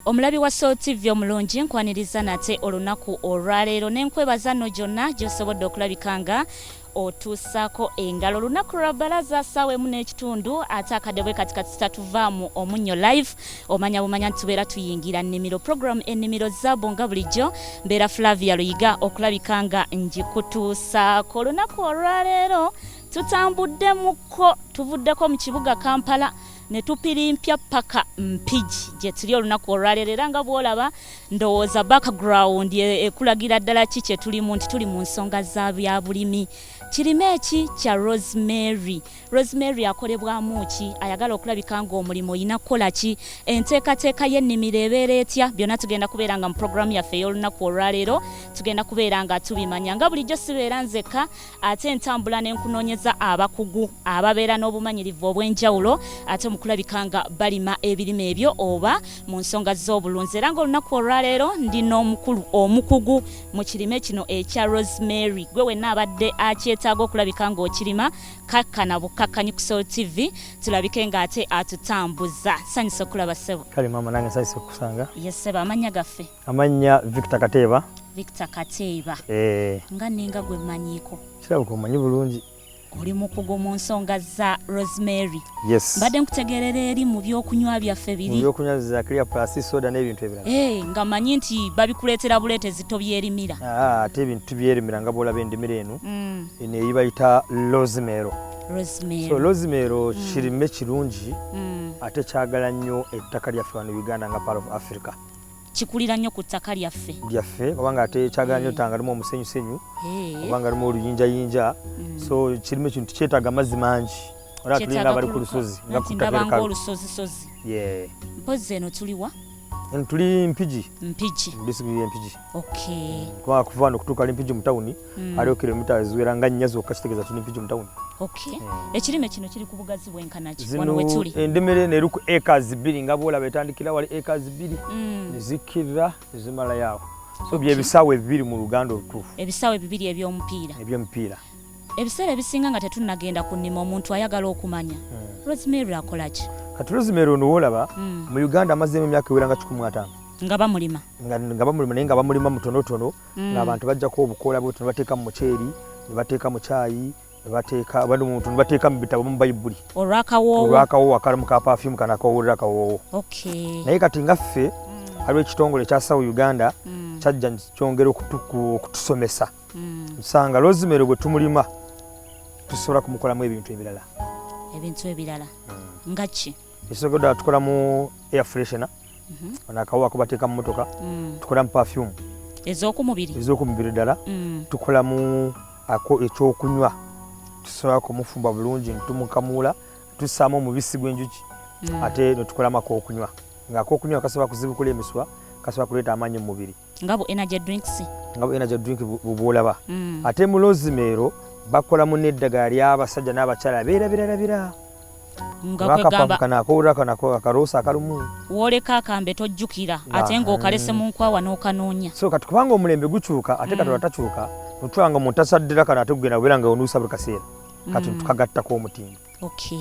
Omulabi wa Soul TV omulungi nkwaniriza nate olunaku olwaleero n'enkwebaza no gyonna gy'osobodde okulabikanga otuusako engalo. Olunaku lwa balaza ssaawa emu n'ekitundu ate akadebwe katikati tatuvaamu omunnyo live omanya bumanya nti tubeera tuyingira nnimiro program ennimiro zaabo nga bulijjo mbeera Flavia Yiga okulabikanga ngikutuusaako. Olunaku olwaleero tutambuddemuko tuvuddeko mu kibuga Kampala ne tupirimpya paka Mpigi gye tuli olunaku olwaleero era nga bw'olaba ndowooza background ekulagira ddala ki kye tulimu nti tuli mu nsonga za bya bulimi. Kirime eki kya rosemary. Rosemary akolebwamu ki? Ayagala okulabika nga omulimu oyina kukola ki? Enteekateeka y'ennimiro ebeera etya? Byonna tugenda kubeera nga mu programu yaffe ey'olunaku olwaleero tugenda kubeera nga tubimanya. Nga bulijjo sibeera nzekka ate entambula n'enkunoonyeza abakugu ababeera n'obumanyirivu obw'enjawulo ate mukulabika nga balima ebirime ebyo oba mu nsonga z'obulunzi. Era nga olunaku olwaleero ndi n'omukulu omukugu mu kirime kino ekya rosemary. Gwe wenna abadde akyetaaga okulabika nga okirima kakkana bukakkanyi ku Soul TV tulabike nga ate atutambuza. Sanyusa okulaba ssebo. Kale mama nange sanyusa okusanga. Yes ssebo, amanya gaffe? Amanya Victor Kateeba. Victor Kateeba. Nga ninga gwe mmanyiiko. Kirabika omanyi bulungi. Oli mukugu mu nsonga za rosemary. Yes. Mbadde nkutegeerera eri mu byokunywa byaffe biri. Mu byokunywa za clear plus soda n'ebintu ebirala. Nga manyi nti babikuleetera buleetezi tobyerimira. Ate ebintu byerimira nga bw'olaba endimiro eno. Eno eyibayita rosemary. Rosemary. So rosemary kirime kirungi ate kyagala nnyo ettaka lyaffe wano Uganda nga part of Africa. Kikulira nnyo ku ttaka lyaffe kubanga ate kyagala nnyo tanga limu omusenyusenyu kubanga limu oluyinjayinja. So kirime kintu kyetaaga amazzi mangi ora tulinga bali ku lusozi nga ku ttaka olusozisozi. Mpozi eno tuliwa? Tuli Mpigi. District y'Empigi. Okay. Kwa kuva no kutuuka Mpigi mu tawuni aliyo kilomita ziwera nga 4 zokka kitegeeza tuli Mpigi mu tawuni. Okay. Ekirime kino kiri ku bugazi bwenkana ki wano we tuli? Endimiro ne ruku acres 2 nga bw'olaba etandikira wali acres 2 nezikirira ezimala yawo. So bye bisaawe 2 mu Luganda olutuufu. Ebisaawe 2 eby'omupiira. Ebiseera ebisinga nga tetunnagenda ku nnima omuntu ayagala okumanya rosemary akola ki? Kati rosemary ono wolaba mu Uganda amazeemu emyaka ewera nga 15 nga bamulima naye nga bamulima mutonotono ng'abantu bajjako obukoola bwe ne bateeka mu muceeri ne bateeka mu caayi ne bateeka mu bitabo mu bayibuli olwakawoowo akalamu ka perfume kana akawuulira akawoowo. Naye kati nga ffe waliwo ekitongole kya South Uganda kyajja kyongera okutusomesa nsanga rosemary bwe tumulima tusobola kumukolamu ebintu ebirala. Nga ki? Ekisobola tukolamu air freshener akawoowo ako bateeka mu motoka, tukolamu perfume ez'okumubiri ddala, tukolamu ekyokunywa tusobola kumufumba bulungi ntumukamuula tussaamu omubisi gw'enjuki ate ne tukolamu ak'okunywa ng'ak'okunywa kasobola kuzibukula emiswa kasobola kuleeta amaanyi mu mubiri nga bu energy drink bw'olaba. Ate mu rosemary bakolamu n'eddagala ly'abasajja n'abakyala beerabirabira nga akaroosa akalumu wooleka akambe tojjukira ate ng'okalese mu nkwawa n'okanoonya. So kati kubanga omulembe gukyuka ate Katonda takyuka notwanga omuntu tasaddira kana ate kugenda kubeera nga onuusa buli kaseera kati tukagattako omutindo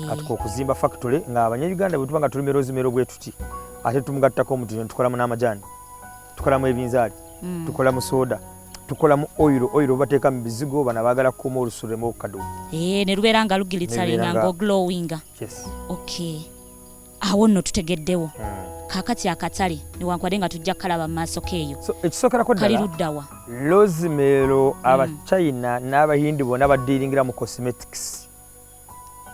kati okuzimba factory ng'Abanyayuganda bwe tuba nga tulima rosemary bwe tuti ate tumugattako omutindo tukolamu n'amajaani, tukolamu ebinzaali, tukolamu soda, tukolamu oil bateeka mu bizigo bana baagala kukuuma olusulemu okukadde ne lubeera nga lugiritsalinga ng'oglowinga. Awo nno tutegeddewo kaakati akatale newankwadde nga tujja kalaba mu maaso keeyo ekisookerako kali luddawa rosemary Abachina n'Abahindi bonna baddiringira mu cosmetics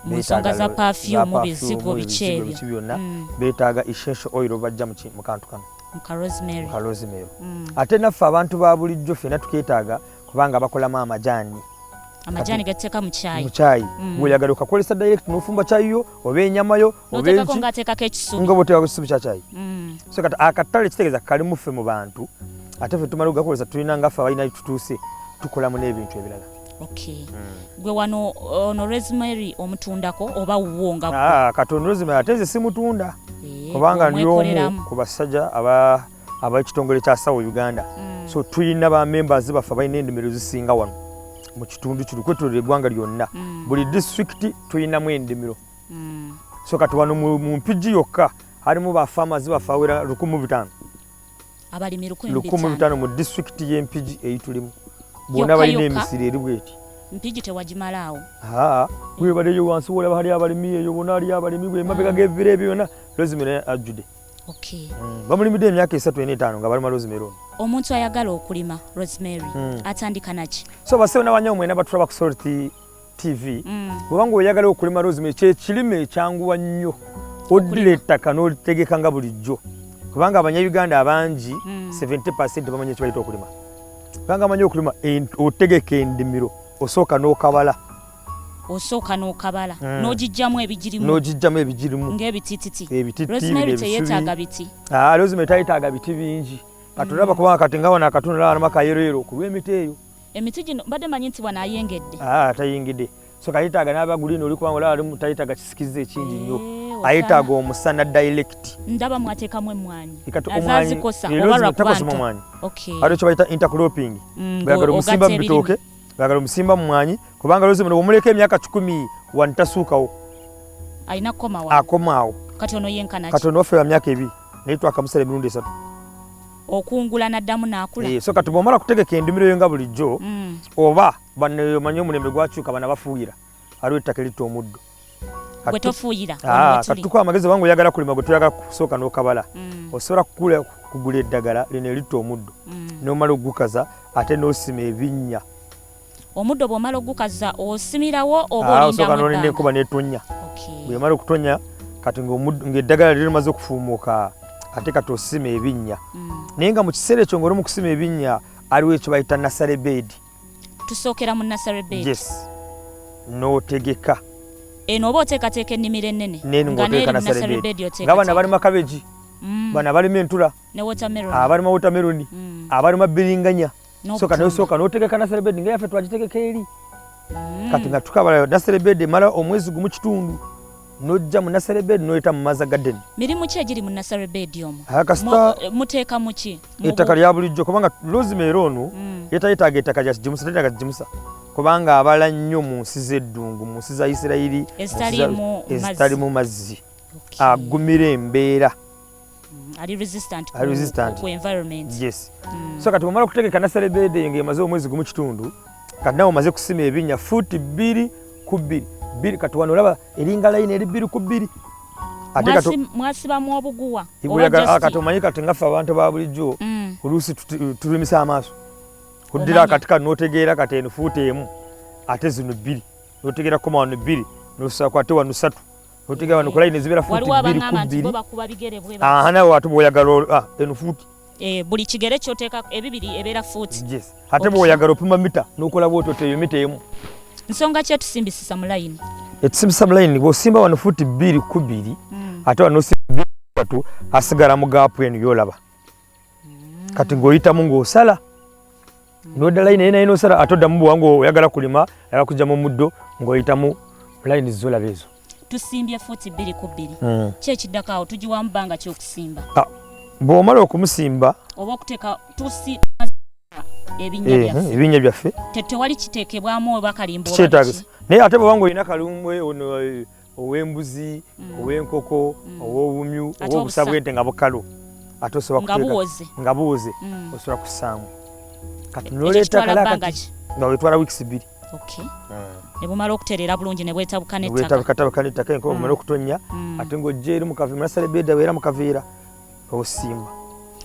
mu nsonga za perfume bizigo biki ebyo byonna beetaaga essential oil bajja mu kantu kano ka rosemary. Ate naffe abantu ba bulijjo ffenna tukeetaaga kubanga bakolamu amajaani gateeka mu caayi bw'oyagala okakozesa direct n'ofumba caayiyo oba enyamayo nga bw'oteekako ekisubi kya caayi. So kati akatale kitegeeza kalimu ffe mu bantu ate ffe tumala okugakozesa tulina nga ffe abalina tutuuse tukolamu n'ebintu ebirala. Gwe wano ono rosemary omutundako oba wuwonga kati ono rosemary ate nze simutunda kubanga ndi omu ku basajja ab'ekitongole kya South Uganda. So tulina ba members baffe abalina endimiro zisinga wano mu kitundu kino kwetolera eggwanga lyonna buli district tulinamu endimiro. So kati wano mu Mpigi yokka halimu ba farmers baffe awera 1500 abalimi 1,500 mu district y'Empigi eyitulimu bona balina emisiri eri bweti Mpigi tewagimalaawo gwe baleyo wansi wolaba hali abalimi eyo bona ali abalimi bwe mabega g'evira ebyo byonna rosemary ajjude bamulimidde emyaka 3 nga balima rosemary omuntu ayagala okulima rosemary atandika naki so basewo n'abanyawo mwena batulaba ku Salt TV bwebanga oyagala okulima rosemary kyekirime ekyanguwa nnyo oddira ettaka n'olitegeka nga bulijjo kubanga abanyayuganda abangi 70% bamanyi ekibayita okulima kubanga amanyi okulima otegeka endimiro osooka n'okabala n'ogijjamu ebigirimu ng'ebitititi rosemary teyeetaaga biti rosemary tayetaaga biti bingi katulaba kubanga kati nga wano akatundu laalama kayeroyero ku lw'emiti eyo emiti gino mbadde manyi nti wano ayengedde tayengedde so kayetaaga n'abagulina oli kubanga olaba tayetaaga kisikizo ekingi nnyo ayetaaga omusana direct ndaba mwateekamu emmwanyi azazikosa oba lwakubantu ate kyo bayita intercropping bayagala omusimba mu bitooke bayagala omusimba mu mwanyi kubanga rosemary omuleka emyaka 10 wanitasuukawo alina akomaawo katono yenkanaki katono ofeera myaka 2 naye twakamusala emirundi 3 okungula naddamu n'akula so kati bw'omala kutegeka endimiro yo nga bulijjo oba bannemanyi omulembe gwakyuka bana bafuuyira aliwo ettaka eritta omuddo gwe tofuuyira kati tukuwa amagezi obanga oyagala kulima gwe toyagala kusooka n'okabala osobola kugula eddagala lino eritta omuddo n'omala ogukaza ate n'osima ebinnya omuddo bw'omala ogukaza osimirawo oba olinda enkuba n'etonya bw'emala okutonya kati ng'eddagala lino limaze okufuumuuka ate kati osima ebinnya naye nga mu kiseera ekyo ng'oli mu kusima ebinnya aliwo ekyo bayita nursery bed tusookera mu nursery bed n'otegeka eno oba oteekateeka ennimiro ennene nga neeri nursery bed nga bana balima kabeji bana balima entula abalima watermeloni abalima biringanya soka n'osooka n'otegeka nursery bed nga yaffe twagitegeka eri kati nga tukabala nursery bed emala omwezi gumu kitundu n'ojja mu nursery bed n'oyita mu maza garden mirimu ki egiri mu nursery bed omwo muteeka mu ki ettaka lya bulijjo kubanga rosemary ono yetayetaaga ettaka lya kigimusa tayetaaga kigimusa kubanga abala nnyo mu nsi z'eddungu mu nsi za Isirayiri ezitali mu mazzi agumira embeera ali resistant ku environment so kati bw'omala okutegeka nursery bed eyo ng'emaze omwezi gumu kitundu kati nawe omaze kusima ebinnya fuuti 2 ku 2 kati wano olaba eringa layini eri 2 ku 2 mwasibamu obuguwa kati omanyi kati ngaffe abantu ba bulijjo oluusi tulimisa amaaso kuddira akati kati n'otegeera kati eno fuuti emu ate zino 2 n'otegeera koma wano 2 n'osaako ate wano 3 n'otegeera wano ku layini ezibeera fuuti 2 ku 2 nawe ate bw'oyagala eno fuuti buli kigere kyoteeka ebibiri ebeera fuuti ate bw'oyagala opima mita n'okola bw'otyo eyo mita emu nsonga ki etusimbisisa mu layini etusimbisa mu layini bw'osimba wano fuuti 2 ku 2 ate wano osimba 2 ku 3 asigala mu gaapu eno y'olaba kati ng'oyitamu ng'osala n'odda layini naye n'osala ate oddamu bw'obanga oyagala kulima oyagala kugyamu omuddo ng'oyitamu layini z'olaba ezo tusimbye fuuti 2 ku 2 ki ekiddako awo tugiwamu bbanga ky'okusimba bw'omala okumusimba oba okuteeka ebinnya byaffe tewali kiteekebwamu oba kalimba kyetaagisa naye ate bw'obanga olina kalumbwe ow'embuzi ow'enkoko ow'obumyu oba obusa bw'ente nga bukalu ate osobola nga buwoze osobola kussaamu kati n'oleeta kalakati nga wetwala wiikisi 2 ne bumala okutereera bulungi ne bwetabukana ettaka enkoba bumala okutonnya ate ng'ojja eri mu kaveera nursery bed abeera mu kaveera osimba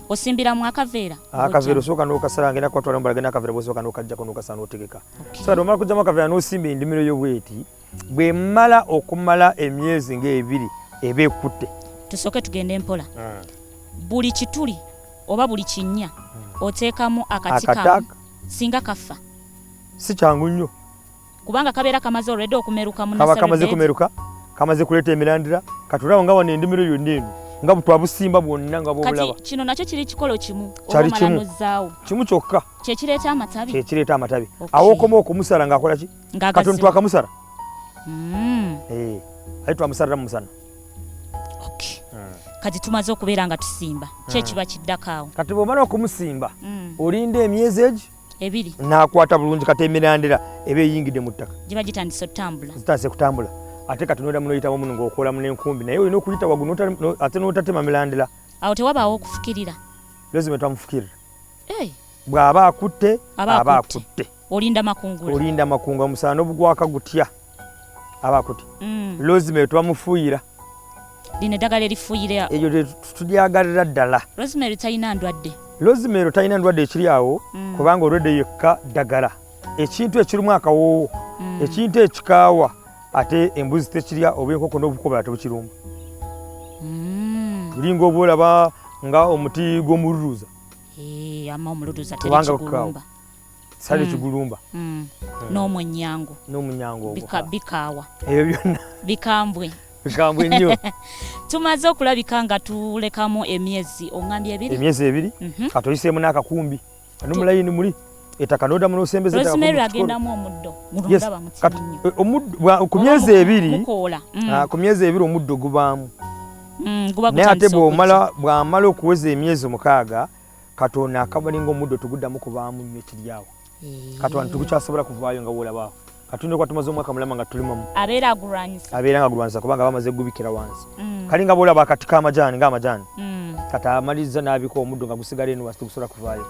osimbira mu akaveera akaveera osooka n'okasala ngenda kwatwala mbala genda akaveera bwosooka n'okajjako n'okasala n'otegeka so omala kujjamu akaveera n'osimba endimiro y'obweti bw'emala okumala emyezi ng'ebiri eba ekutte tusooke tugende mpola buli kituli oba buli kinnya oteekamu akati kamu singa kafa si kyangu nnyo kubanga kabeera kamaze already okumeruka mu kaba kamaze kumeruka kamaze kuleeta emirandira katulaba nga wano endimiro yonna eno nga butwabusimba bwonna nga bwobulaba kati kino nakyo kiri kikolo kimu kyali kimu kyokka kyekireeta amatabi awo okoma okumusala ng'akola ki katono twakamusala aye twamusalira mu musana kati tumaze okubeera nga tusimba kyekiba kiddako awo kati bw'omala okumusimba olinda emyezi egi ebiri n'akwata bulungi kati emirandira eba eyingidde mu ttaka giba gitandise kutambula ate kati n'oddamu n'oyitamu muno ng'okolamu n'enkumbi naye olina okuyita waggulu ate n'otatema mirandira awo tewabaawo okufukirira rosemary twamufukirira bw'aba akutte aba akutte olinda makungula omusaana obugwaka gutya aba akutte rosemary twamufuuyira lino eddagala erifuuyira eyo tulyagalira ddala rosemary talina ndwadde ekiri awo kubanga olwedde yekka ddagala ekintu ekirimu akawoowo ekintu ekikaawa ate embuzi tekirya oba enkoko n'obukobola tebukirumba bulinga oba olaba nga omuti gw'omululuuza kubanga sale kigulumba n'omwenyango bikaawa ebyo byonna bikambwe nnyo tumaze okulabika nga tulekamu emyezi oŋŋambye ebiri katoyiseemu n'akakumbi anomulayini muli ettaka n'oddamu n'osembeza rosemary agendamu omuddo ku myezi ebiri omuddo gubaamu naye ate bw'amala okuweza emyezi 6 katonda akabalinga omuddo tuguddamu kubaamu nnyo ekiryawo katonda tugukyasobola kuvaayo nga woolabaawo katonda kwa tumaze omwaka mulama nga tulimamu abeera nga gulwanyisa kubanga bamaze gubikira wansi kali nga boolaba akati k'amajaani ng'amajaani kati amaliza n'abika omuddo nga gusigala eno wasi tugusobola kuvaayo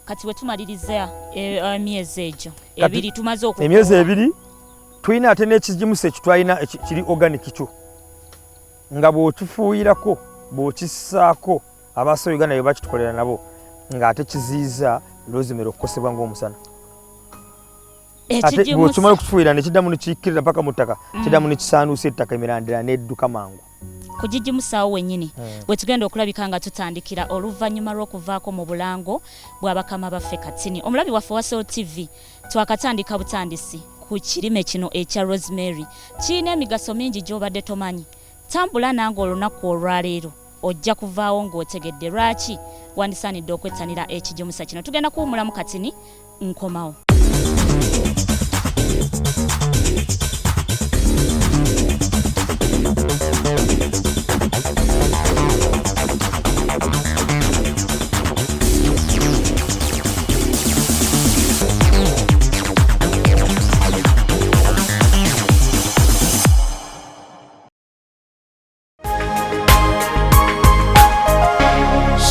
kati wetumaliriza emyezi egyo ebiri tumaze okukola emyezi ebiri tulina ate n'ekijimusa ekitwalina kiri organic kyo nga bw'okifuuyirako bw'okissaako abaaso Uganda bye bakitukolera nabo ng'ate kiziiza rosemary okukosebwa ng'omusana ate bw'okimala okukifuuyira ne kiddamu ne kiyikkirira paka mu ttaka kiddamu ne kisaanuusa ettaka emirandira n'edduka mangu kugijimusaawo wennyini bwe tugenda okulabika nga tutandikira oluvannyuma lw'okuvaako mu bulango bw'abakama baffe Katini. Omulabi waffe wa Soul TV twakatandika butandisi ku kirime kino ekya rosemary kirina emigaso mingi gy'obadde tomanyi. Tambula nange olunaku olwaleero ojja kuvaawo ng'otegedde lwaki wandisaanidde okwettanira ekijimusa kino. Tugenda kuwumulamu Katini, nkomawo.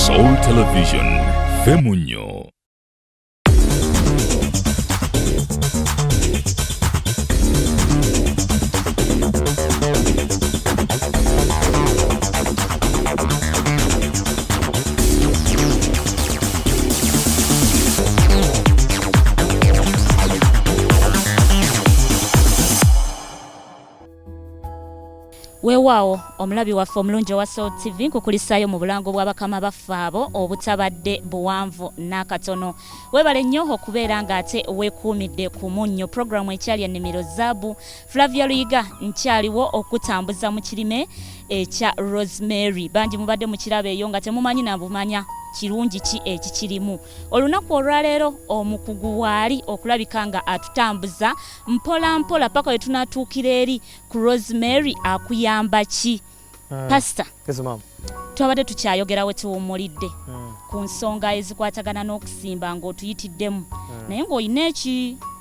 Soul Television, Femunyo. Weewaawo omulabi waffe omulungi wa Soul TV nkukulisaayo mu bulango bw'abakama baffe abo obutabadde buwanvu n'akatono. Weebale nnyo okubeera ng'ate weekuumidde ku munnyo. Programu ekyali ennimiro zaabu Flavia Yiga nkyaliwo okutambuza mu kirime ekya rosemary. Bangi mubadde mu kirabo eyo nga temumanyi na bumanya kirungi ki ekikirimu. Olunaku olwaleero omukugu waali okulabika nga atutambuza mpola mpola paka we tunatuukira eri ku rosemary akuyamba ki? Pastor, yes, ma'am. Twabadde tukyayogera we tuwummulidde ku nsonga ezikwatagana n'okusimba ng'otuyitiddemu naye ng'olina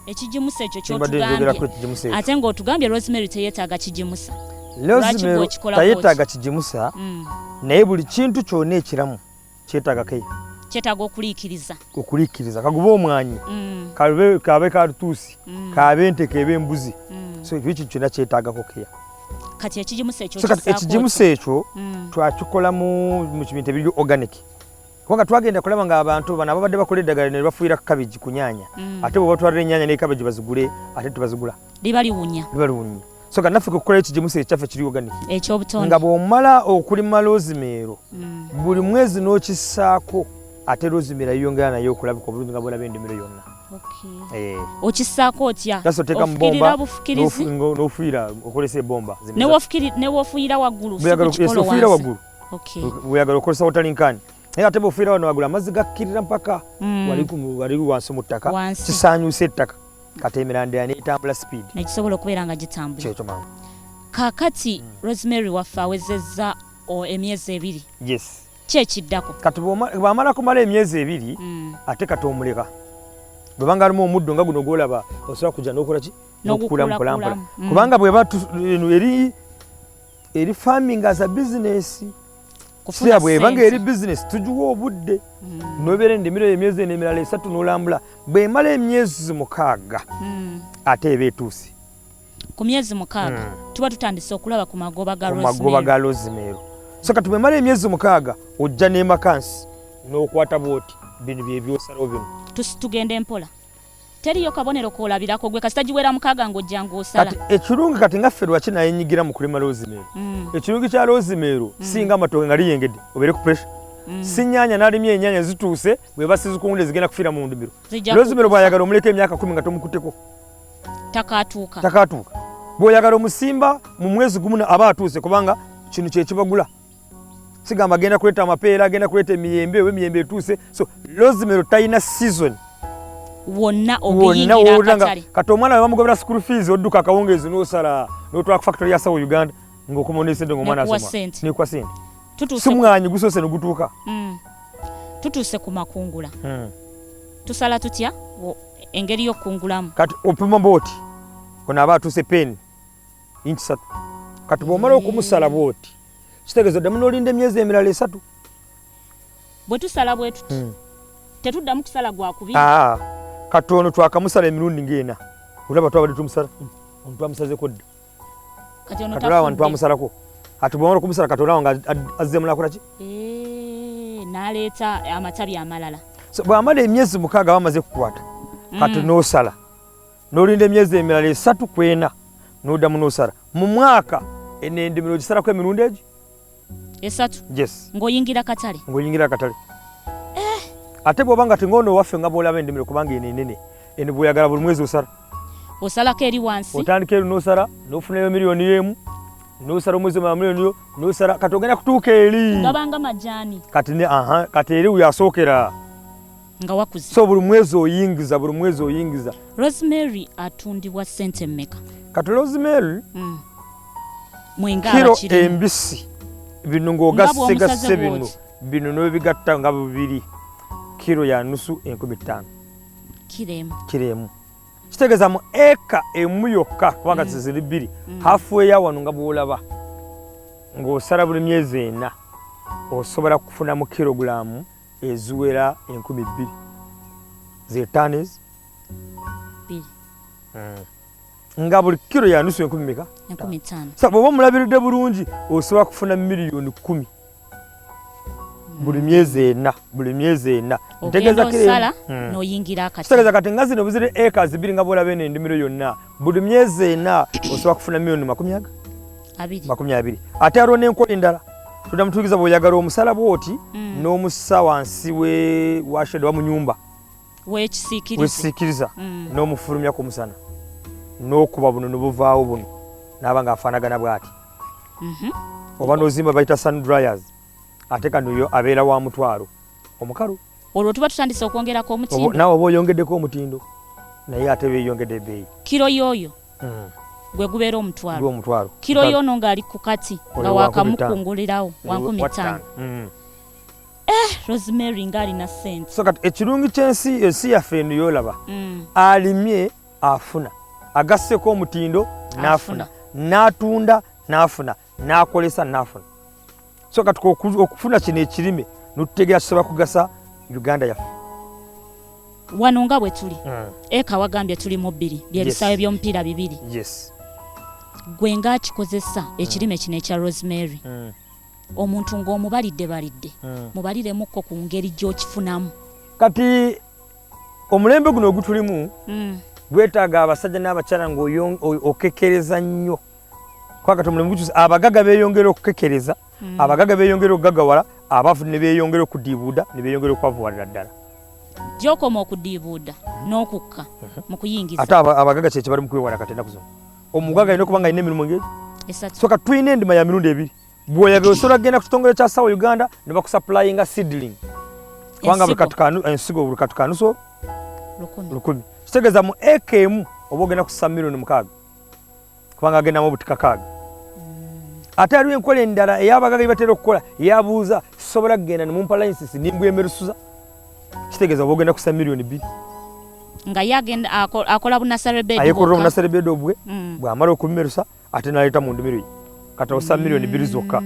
ekijimusa ekyo ky'otugambye ate ng'otugambye rosemary teyeetaaga kijimusa. Rosemary teyeetaaga kijimusa naye buli kintu kyonna ekiramu kyetaaga okuliikiriza kaguba omwanyi kabe kalutuusi kabe ente kebe embuzi so ekyo kyonna kyetaagako keya. Kati ekijimusa ekyo twakikola mu kintu ebiri organic kubanga twagenda kulaba nga abantu bano ababadde bakola eddagala ne bafuuyira kabegi ku nnyanya ate bwe batwalira ennyaanya n'ekabegi bazigule ate tebazigula liba liwunya so nga naffe kukola ekijimusa ekyaffe kiri organic ekyobutonde nga bw'omala okulima rosemary buli mwezi n'okissaako ate rosemary ayongera nayo okulabika obulungi nga bw'olaba endimiro yonna. Okissaako otya? Oteeka mu bomba n'ofuuyira okozesa ebbomba newofuuyira waggulu ofuuyira waggulu bweyagala okozesa watalinkani naye ate bw'ofuuyira wano waggulu amazzi gakkirira mpaka wali wansi mu ttaka kisaanyusa ettaka kati emirandira n'etambula speed nekisobola okubeera nga gitambula. Kaakati rosemary waffe awezezza emyezi 2. Yes. Ki ekiddako? Kati bw'amala kumala emyezi 2 ate kati omuleka bwebanga alimu omuddo nga guno gwolaba osobola kujja n'okola ki n'okukula mpolampola kubanga bweba eri farming as a business kufuna bwebanga eri business tujuwa obudde nobeera endimiro emyezi emirala 3 n'olambula bwemala emyezi 6 ate eba etuuse ku myezi 6 tuba tutandise okulaba ku magoba ga rosemary so kati bwemala emyezi 6 ojja n'emakansi n'okwata bwoti bino byebyosalawo bino tugende mpola teriyo kabonero koolabirako gwe kasita giwera 6 ng'ojja ng'osala kati ekirungi kati nga ffe lwaki nayenyigira mu kulima rosemary ekirungi kya rosemary singa amatooke nga liyengedde obeere ku pressure si nnyanya n'alimye ennyanya zituuse bwe basizikunde zigenda kufiira mu ndimiro rosemary bw'ayagala omuleka emyaka 10 nga tomukutteko takaatuuka bw'oyagala omusimba mu mwezi gumu aba atuuse kubanga kino kyekibagula sigamba agenda kuleeta amapeera agenda kuleeta emiyembe oba emiyembe etuuse so rosemary talina season wonna ogiyingira akatale kati omwana bamugobera school fees odduka akawungeezi n'osala n'otwala ku factory ya Sawo Uganda ng'okomawo n'esente ng'omwana asoma n'ekuwa sente simwanyi gusoose ne gutuuka tutuuse ku makungula tusala tutya engeri y'okukungulamu kati opima booti ono aba atuuse peni inchi 3 kati bw'omala okumusala booti kitegeeza oddamu n'olinda emyezi emirala 3 bwe tusala bwe tuti tetuddamu kusala gwakubiri kati ono twakamusala emirundi ng'ena olaba twabadde tumusala ono twamusazeko dda kati olaba wano twamusalako ati bw'omala okumusala kati olaba nga azzeemu nakolaki n'aleeta amatabi amalala so bw'amala emyezi 6 bamaze kukwata kati n'osala n'olinda emyezi emirala 3 ku 4 n'oddamu n'osala mu mwaka enendimiro gisalako emirundi egi 3 yes ng'oyingira katale ate bw'obanga tingono waffe nga bw'olaba endimiro kubanga enenene eno bw'oyagala buli mwezi osalako eri wansi otandika eri n'osala n'ofunayo miliyoni y'emu n'osala omwezi omulala miliyoni n'osala kati ogenda kutuuka eri gabanga majaani kati eri yasookera nga wakuze so buli mwezi oyingiza rosemary atundibwa ssente mmeka kati rosemary kiro embisi bino ng'ogasse bino n'obigatta nga bibiri kiro ya nusu 15 kiro emu kitegeeza mu eka emu yokka kubanga ziri 2 hafu eya wano nga bw'olaba ng'osala buli myezi 4 osobola kufuna mu kirogulamu eziwera 12,000 zetanes nga buli kiro ya nusu 15 sa bw'oba omulabiridde bulungi osobola kufuna miliyoni 10 buli myezi 4 ntegeeza kire n'oyingira akati kitegeeza kati nga zino buzire acres 2 nga bw'olaba eno endimiro yonna buli myezi 4 osobola kufuna miliyoni 20 ate aliwo n'enkola endala tudda mutuukiza bw'oyagala omusala bw'oti n'omussa wansi wa shade wa mu nyumba wekisiikiriza n'omufulumya ku musana n'okuba buno n'obuvaawo buno n'aba ng'afaanagana bw'ati oba n'ozimba bayita sun dryers ate kano abeera wa mutwalo omukalu olwo tuba tutandise okwongerako omutindo nawe oba oyongeddeko omutindo naye ate beeyongedde ebbeeyi kiro y'oyo gwe gubeera omutwalo kiro y'ono ng'ali ku kati nga wakamukungulirawo 15 rosemary ng'alina ssente so kati ekirungi ensi yaffe eno y'olaba alimye afuna agasseko omutindo n'afuna n'atunda n'afuna n'akolesa n'afuna so kati okufuna kino ekirime n'otutegeera tusobola kugasa Uganda yaffe wano nga bwe tuli eka wagambye tulimu 2 byebisaawe by'omupiira 2 gwe ng'akikozesa ekirime kino ekya rosemary omuntu ng'omubalidde mubaliremukko ku ngeri gy'okifunamu kati omulembe guno ogutulimu gwetaaga abasajja n'abakyala ng'okekereza nnyo kwakati omulembe gutusa abagaga beeyongera okukekereza abagaga beeyongera okugagawala abavu ne beeyongera okudiibuuda ne beeyongera okwavuwalira ddala gy'okoma okudiibuuda n'okukka mu kuyingiza ate abagaga kyekyo bali mu kwewala kati ennaku zino omugaga alina okuba nga alina emirimu ngeri so kati tulina endima ya mirundi 2 bw'oyagala osobola kugenda ku kitongole kya Sawo Uganda ne bakusaplayinga seedling kubanga buli katu kanuso 10 kitegeeza mu eka emu oba ogenda kussa miliyoni 6 kubanga agendamu obutika 6 ate aliwo enkola endala ey'abagaga batera okukola yabuuza sobola kugenda ne mumpa license nimbwemerusuza kitegeeza oba ogenda kussa miliyoni 2 nga yagenda akola bunasarebedo ayekola bunasarebedo bwe bw'amala okubimerusa ate n'aleeta mu ndimiro ye kati ossa miliyoni 2 zokka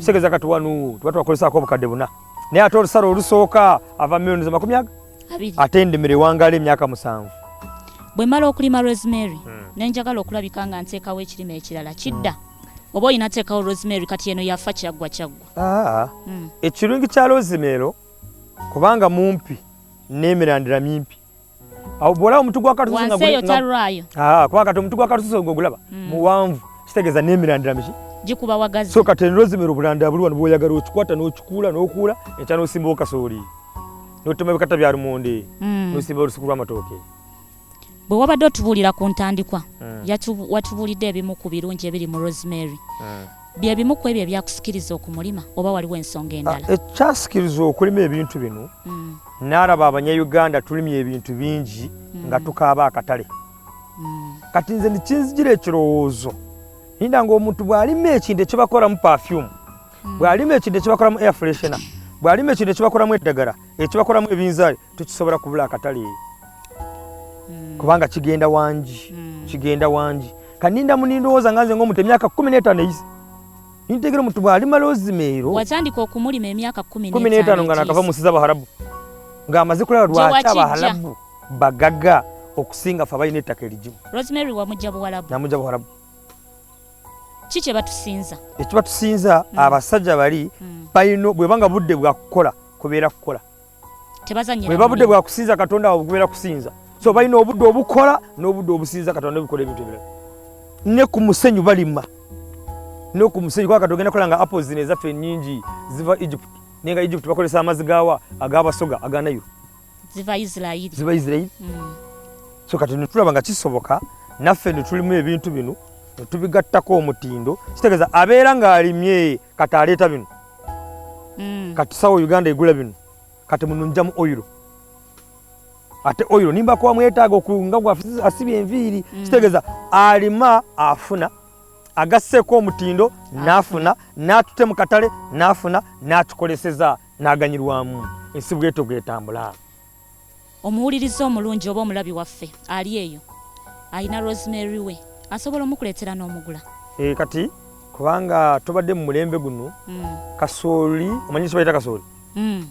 Kitegeeza kati wano tuba twakozesako obukadde buna. Naye ate olusalo olusooka ava milioni za 20 ate endimiro ewangala emyaka 7. Bwe mala okulima rosemary nenjagala okulabika nga nteekawo ekirime ekirala kidda oba oyina teekawo rosemary kati eno yafa kyaggwa. Ekirungi kya rosemary kubanga mumpi n'emirandira mimpi. Awo bw'olaba omuti gwa katuso nga wanseeyo talwayo. Kubanga kati omuti gwa katuso ng'ogulaba muwanvu kitegeeza n'emirandira miki gikuba wagazi. So kati rosemary obulanda buli wano bw'oyagala okikwata n'okikuula n'okuula ekya n'osimbawo kasooli n'otema ebikata bya lumonde n'osimbawo olusuku lw'amatooke. Bwe wabadde otubuulira ku ntandikwa watubuulidde ebimu ku birungi ebiri mu rosemary. Bye bimu ku ebyo ebyakusikiriza okumulima oba waliwo ensonga endala? Ekyasikiriza okulima ebintu bino n'alaba abanyayuganda tulimye ebintu bingi nga tukaaba akatale. Kati nze nikinzijira ekirowoozo ninda ng'omuntu bw'alima ekintu ekibakolamu perfume, bw'alima ekintu ekibakolamu air freshener, bw'alima ekintu ekibakolamu eddagala, ekibakolamu ebinzaali, tukisobola kubula akatale kubanga kigenda wangi. Kaninda munindowooza nga nze ng'omuntu emyaka 15 eyise nintegera omuntu bw'alima rosemary watandika okumulima emyaka 15 nga nakava mu nsi Abaharabu ng'amaze kulaba lwaki Abaharabu bagaga okusinga ffe abalina ettaka erigimu. Rosemary wamujja Buwarabu? Namujja Buwarabu. Ki kye batusinza? Ekibatusinza abasajja bali balina bwebanga budde bwa kukola kubeera kukola. Tebazanyira. Bweba budde bwa kusinza Katonda awo kubeera kusinza. So balina obudde obukola n'obudde obusinza Katonda bikola ebintu ebirala. Ne ku musenyu balima. No ku musenyu kwa Katonda kola nga apples zine zaffe nnyingi ziva Egypt. Nenga Egypt bakolesa amazi gawa agabasoga aganayo. Ziva Israeli. So kati netulaba nga kisoboka naffe netulimu ebintu bino netubigattako omutindo kitegeeza abeera ng'alimye kati aleeta bino kati sawa Uganda egula bino kati mununjamu oil ate oil nimba kwa mwetaaga okulunga gwa asibye enviiri kitegeeza alima afuna agasseeko omutindo n'afuna n'atute mu katale n'afuna n'atukoleseza n'aganyirwamu ensi bw'eto bw'etambula. Omuwuliriza omulungi oba omulabi waffe ali eyo alina rosemary we asobola omukuleetera n'omugula? Kati kubanga tubadde mu mulembe guno kasooli omanyi kye bayita kasooli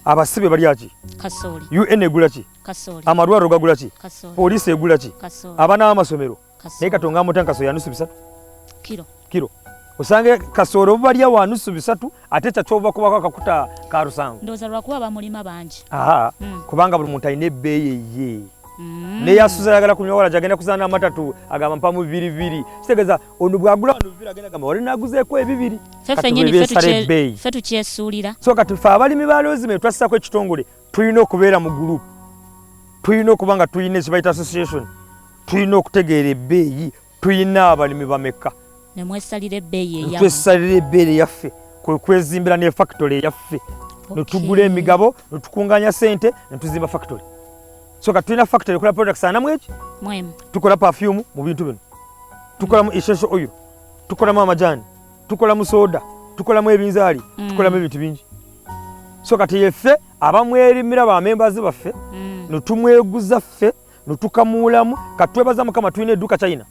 abasibe balya ki? Kasooli. UN egula ki? Kasooli. Amalwaliro gagula ki? Kasooli. Poliisi egula ki? Kasooli. Abaana b'amasomero naye katonga amuta kasooli ya nusu 3 kilo osange kasooli obubalya wa nusu 3 ate kyakyova kubako akakuta ka lusango. Ndowooza lwakuba bamulima bangi. Kubanga buli muntu alina ebbeeyi ye naye asuza ayagala kunywa wala gyagenda kuzaana amatatu agamba mpamu 2 kitegeeza ono bwagula wano 2 agenda gamba wali naguzeeko 2 ffe tukyesuulira. So kati ffe abalimi ba rosemary twassako ekitongole tulina okubeera mu group, tulina okuba nga tulina ekibayita association, tulina okutegeera ebbeeyi, tulina abalimi bameka nemwesalira ebbeeyi eyammwe. Twesalira ebbeeyi yaffe kwezimbira ne factory yaffe netugula emigabo netukunganya sente netuzimba factory. So kati tulina factory ekola products anamu eki tukola perfume mu bintu bino, tukolamu essential oil, tukolamu amajani, tukolamu soda, tukolamu ebinzaali, tukolamu ebintu bingi. So kati yeffe abamwerimira ba members baffe netumweguza ffe netukamuulamu. Kati twebaza Mukama tulina edduuka China,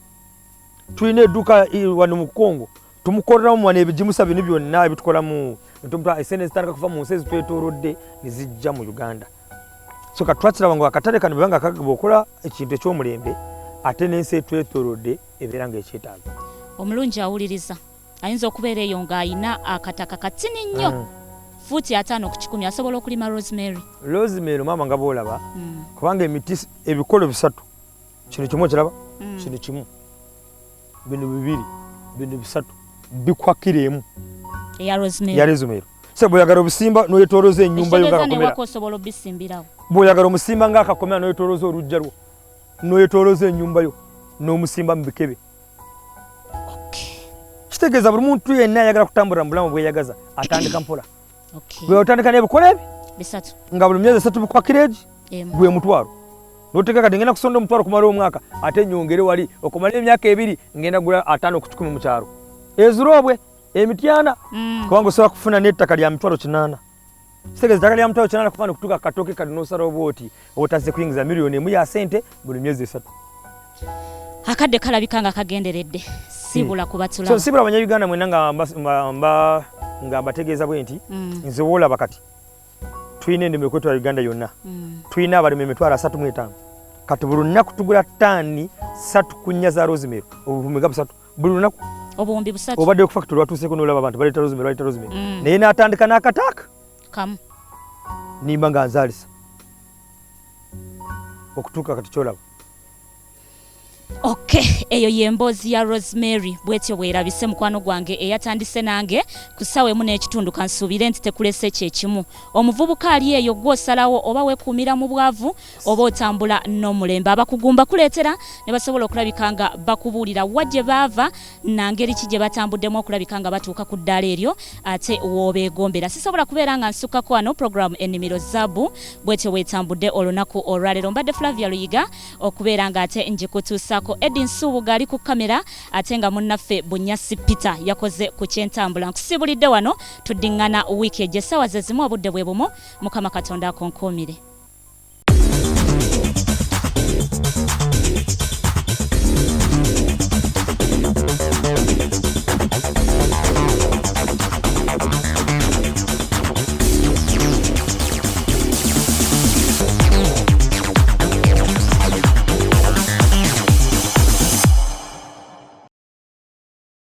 tulina edduuka wano mu Congo, tumukoleramu wano ebijimusa bino byonna ebitukolamu netumuta esente zitandika kuva mu nsi ezitwetoolodde ne zijja mu Uganda. So kati twakiraba nga akatale kano bwebanga kagaba okola ekintu eky'omulembe ate n'ensi etwetoolodde ebeera ng'ekyetaaga. Omulungi awuliriza ayinza okubeera eyo ng'ayina akataka katini nnyo fuuti 5 ku 10 asobola okulima rosemary. Rosemary maama nga boolaba kubanga emiti ebikolo 3 kino kimu okiraba kino kimu bino 2 bino 3 bikwakiremu ya rosemary. Se bw'oyagala obusimba n'oyetoolooza ennyumba yo ng'akakomera. Osobola obisimbirawo. Bw'oyagala omusimba ng'akakomera n'oyetoolooza oluggya lwo n'oyetoolooza ennyumba yo n'omusimba mu bikebe. Kitegeeza buli muntu yenna ayagala kutambulira mu bulamu bweyagaza atandika mpola. Bwe otandika n'ebikola ebi 3 nga buli myezi 3 bikwakira egi gwe mutwalo n'oteeka kati ngenda kusonda omutwalo kumala omwaka ate nyongere wali okumala emyaka 2 ngenda gula 5 ku 10 mu kyalo ezirobwe emityana kubanga osobola kufuna n'ettaka lya mitwalo 8. Kitegeeza ettaka lya mitwalo 8 kufana okutuuka katooke kati n'osalawo bw'oti otazze kuyingiza miliyoni 1 ya sente buli myezi 3. Akadde kalabika nga kagenderedde sibula kubatulawo. So sibula Banyayuganda mwenna nga nga mbategeeza bwe nti nze woolaba kati tulina endimo ekwetwala Uganda yonna tulina abalimi 35,000 kati buli lunaku tugula ttaani 3 kunnya za rosemary obuvumiga 3 buli lunaku obuwumbi 3 obadde ku factory watuuseeko n'olaba abantu baleeta rosemary naye n'atandika n'akataaka kamu nimba nga nzaalisa okutuuka kati kyolaba. Okay, eyo yemboozi ya rosemary bwetyo bwerabise mukwano gwange eyatandise nange kusawe mu n'ekitundu kansuubire nti tekulese kyekimu omuvubuka ali eyo gw'osalawo oba weekuumira mu bwavu oba otambula n'omulembe abakugumba kuleetera ne basobola okulabika nga bakubuulira wa gye baava nangeri ki gye batambuddemu okulabika nga batuuka ku ddaala eryo ate woobeegombera. Sisobola kubeera nga nsukkako wano programu ennimiro zaabu bwetyo weetambudde olunaku olwaleero. Mbadde Flavia Yiga okubeera nga ate njikutuusa Edin Subuga ali ku kamera ate nga munnaffe Bunyasi Peter yakoze ku kyentambula. Nkusibulidde wano tuddingana wiiki ejja essaawa ze zimu obudde bwe bumo Mukama Katonda akonkoomire.